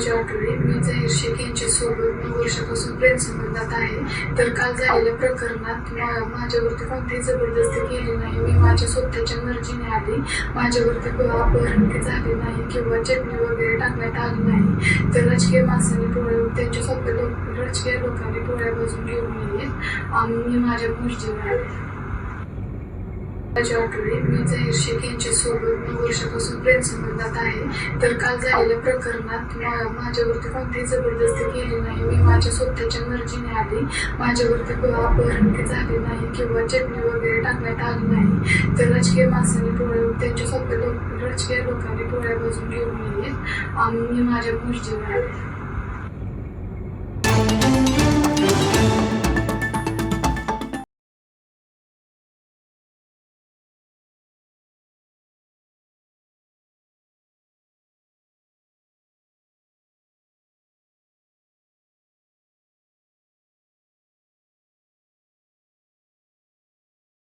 माझी आठवडी मी जाहीर शेख यांच्यासोबत 9 वर्षापासून प्रेमसंबंधात आहे. तर काल झालेल्या प्रकरणात माझ्यावरती कोणतीही जबरदस्ती केली नाही. मी माझ्या स्वतःच्या मर्जीने आली. माझ्यावरती अपहरण झाले नाही किंवा चटणी वगैरे टाकण्यात आली नाही. तर राजकीय माणसांनी पोळ्या त्यांच्या स्वतः राजकीय लोकांनी पोळ्या भाजून घेऊन नये. मी माझ्या मर्जीने आले. माझी आठवडी मी जाहीर शेख यांच्यासोबत 9 वर्षापासून प्रेमसंबंधात आहे. तर काल झालेल्या प्रकरणात माझ्यावरती कोणतीही जबरदस्ती केली नाही. मी माझ्या स्वतःच्या मर्जीने आली. माझ्यावरती अपहरण झाले नाही किंवा चटणी वगैरे टाकण्यात आली नाही. तर राजकीय माणसांनी पोळ्या त्यांच्या स्वतः राजकीय लोकांनी पोळ्या भाजून घेऊन नये. मी माझ्या मर्जीने आले.